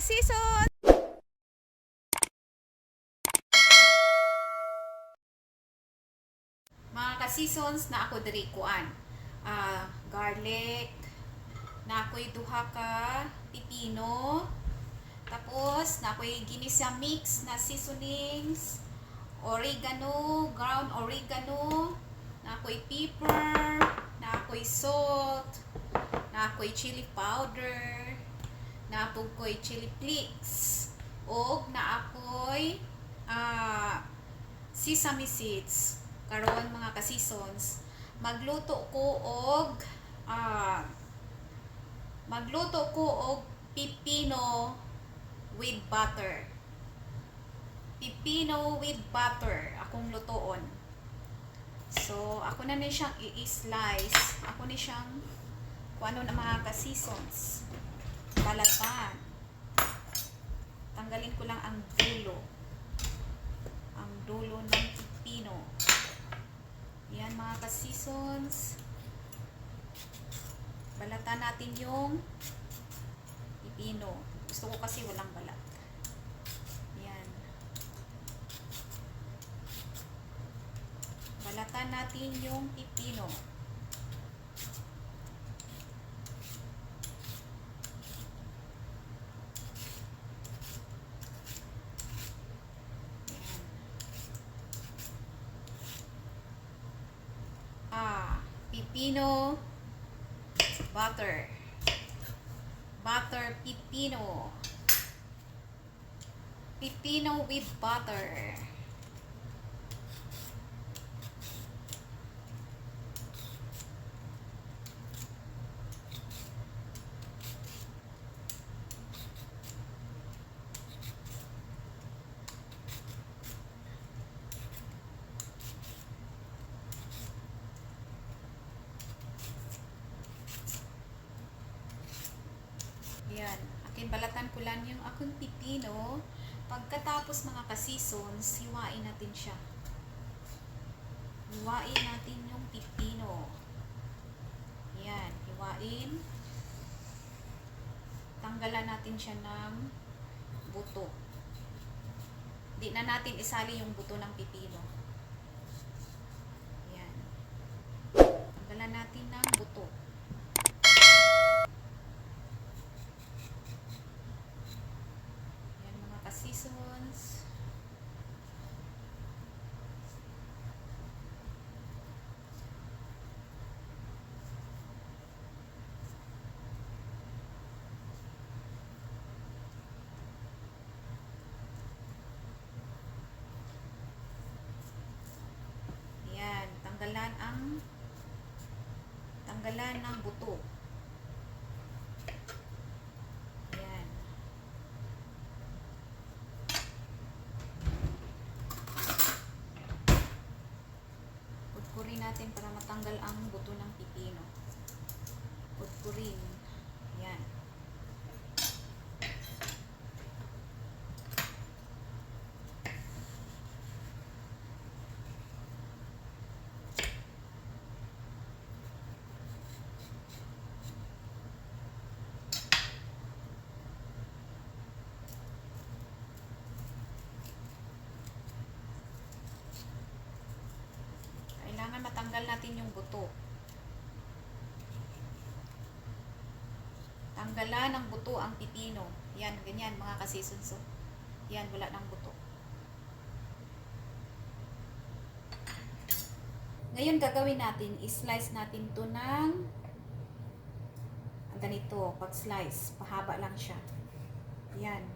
ka-season! Mga ka-seasons na ako diri kuan. Garlic, na ako'y duha ka pipino, tapos na ako'y ginisa mix na seasonings, oregano, ground oregano, na ako'y pepper, na ako'y salt, na ako'y chili powder, na ako'y chili flakes, o na ako'y sesame seeds. Karon mga ka-seasons, magluto ko og pipino with butter. Pipino with butter akong lutoon. So, ako na siyang i-slice. Ako na siyang kung ano na mga ka-seasons. Balatan. Tanggalin ko lang ang dulo. Ang dulo ng pipino. Yan mga ka-seasons. Balatan natin yung pipino. Gusto ko kasi walang balat. Yan. Balatan natin yung pipino. Pipino butter. Butter pipino. Pipino with butter. Yan. Akin balatan ko lang yung akong pipino. Pagkatapos mga ka-seasons, hiwain natin siya. Hiwain natin yung pipino. Yan. Hiwain. Tanggalan natin siya ng buto. Di na natin isali yung buto ng pipino. Yan. Tanggalan natin ng buto. Seasons. Yan, tanggalan ng buto. Pudpurin natin para matanggal ang buto ng pipino. Pudpurin. Yan. Kailangan matanggal natin yung buto. Tanggalan ng buto ang pipino. Yan, ganyan mga ka-seasons. Yan, wala ng buto. Ngayon gagawin natin, i-slice natin to ng ganito, pag-slice. Pahaba lang siya. Yan.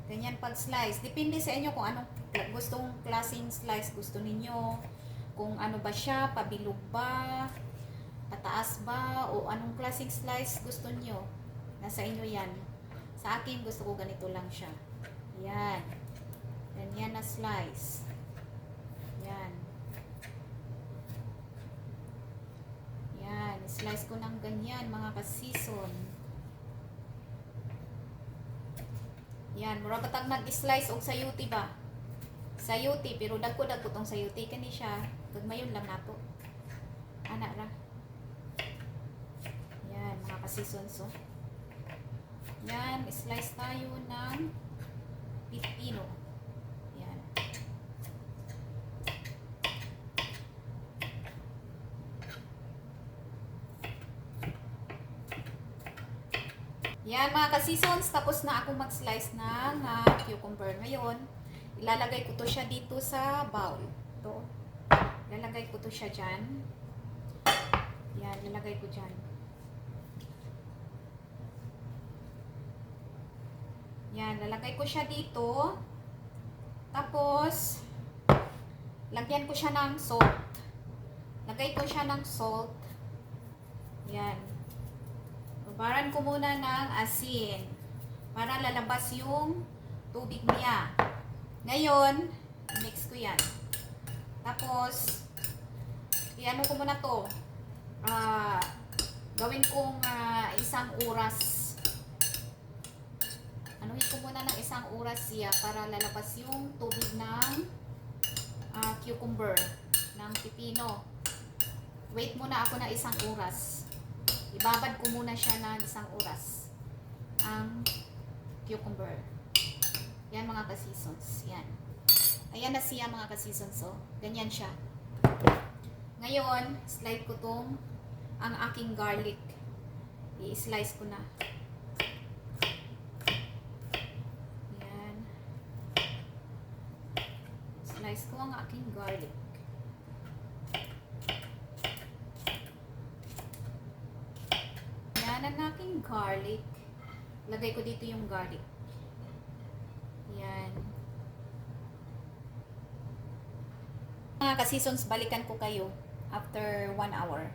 Ganyan pag-slice. Depende sa inyo kung anong gustong klaseng slice gusto ninyo. Kung ano ba siya, pabilog ba, pataas ba, o anong klaseng slice gusto nyo. Nasa inyo yan. Sa akin, gusto ko ganito lang siya. Yan. Ganyan na slice. Yan. Yan. Slice ko ng ganyan, mga ka-season. Yan. Mura batag nag-slice og sayuti ba? Sayuti, pero dagko-dagko tong sayuti. Kani siya. Gagmayon lang nato. Anak ra. Yan, mga ka-seasons. Yan. Yan, slice tayo ng pipino. Yan. Yan mga ka-seasons, tapos na ako mag-slice ng cucumber. Ngayon, ilalagay ko to siya dito sa bowl. Ito. Ilalagay ko to siya dyan. Yan, ilalagay ko dyan. Yan, lalagay ko siya dito. Tapos, lagyan ko siya ng salt. Lagay ko siya ng salt. Yan. Babaran ko muna ng asin para lalabas yung tubig niya. Ngayon, mix ko yan. Tapos, i-ano ko muna to. Gawin kong isang oras. Anuhin ko muna ng isang oras siya para lalabas yung tubig ng cucumber, ng pipino. Wait muna ako ng isang oras. Ibabad ko muna siya ng isang oras. Ang cucumber. Yan mga ka-seasons. Yan. Ayan na siya mga ka-seasons. So, ganyan siya. Ngayon, slide ko tong ang aking garlic. I-slice ko na. Slice ko ang aking garlic. Yan ang aking garlic. Lagay ko dito yung garlic. Yan. Mga ka-seasons, balikan ko kayo after 1 hour.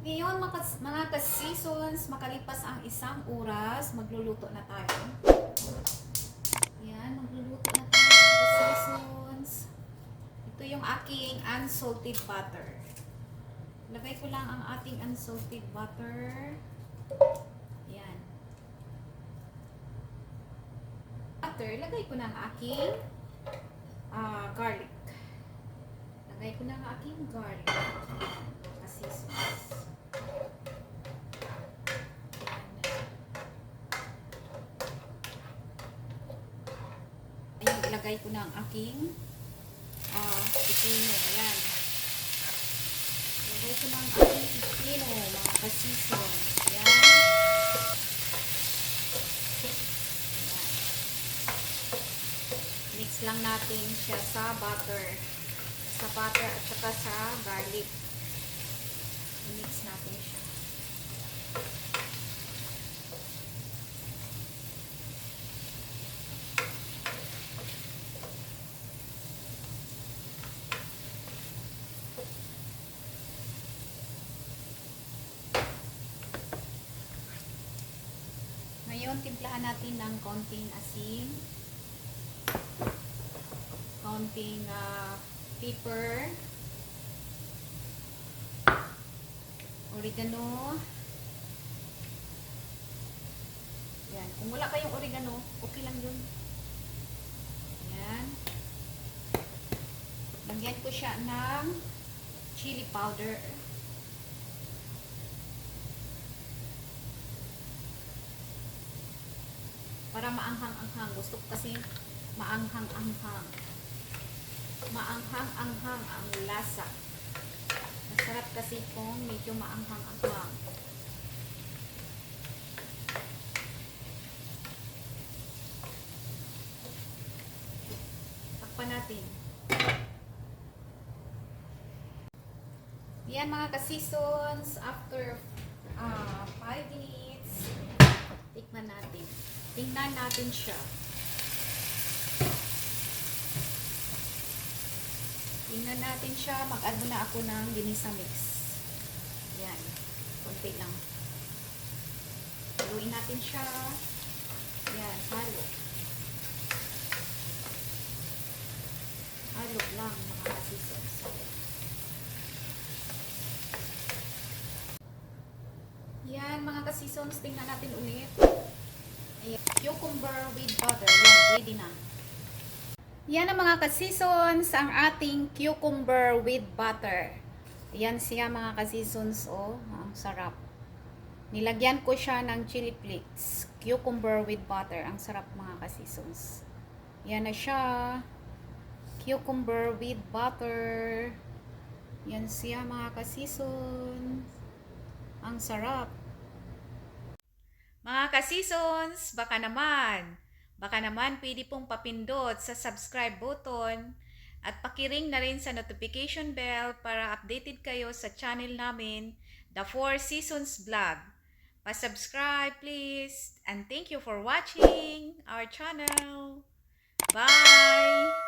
Ngayon mga ka-seasons, makalipas ang isang oras, magluluto na tayo. Yan, magluluto na tayo mga ka-seasons. Ito yung aking unsalted butter. Lagay ko lang ang ating unsalted butter. Yan. Butter, lagay ko na ang aking garlic. Lagay ko na ang aking garlic. Ka-seasons. Ayan, ilagay ko na ang aking pipino. Ayan. Ilagay ko na ang aking pipino, mga ka-seasons. Ayan. Ayan. Mix lang natin siya sa butter. Sa butter at saka sa garlic. I-mix natin siya. Ngayon, timplahan natin ng konting asin, konting pepper, oregano. Yan. Kung wala kayong oregano, okay lang yun. Yan. Lagyan ko siya ng chili powder. Para maanghang-anghang. Gusto ko kasi maanghang-anghang. Maanghang-anghang ang lasa. Masarap kasi kung medyo maanghang-anghang. Takpan natin. Yan mga ka-seasons. After 5 minutes, tikman natin. Tingnan natin siya. Tingnan natin siya. Mag-add muna ako ng ginisa mix. Yan. Konti lang. Haluin natin siya. Yan. Halo. Halo lang mga ka-seasons. Yan mga ka-seasons. Tingnan natin ulit. Ayan. Cucumber with butter. Yan. Ready na. Yan ang mga ka-seasons, ang ating cucumber with butter. Yan siya mga ka-seasons, oh, ang sarap. Nilagyan ko siya ng chili flakes. Cucumber with butter. Ang sarap mga kasisons. Yan na siya. Cucumber with butter. Yan siya mga kasisons. Ang sarap. Mga kasisons, baka naman pwede pong papindot sa subscribe button at pakiring na rin sa notification bell para updated kayo sa channel namin, The 4 Seasons Vlog. Pa-subscribe please, and thank you for watching our channel. Bye!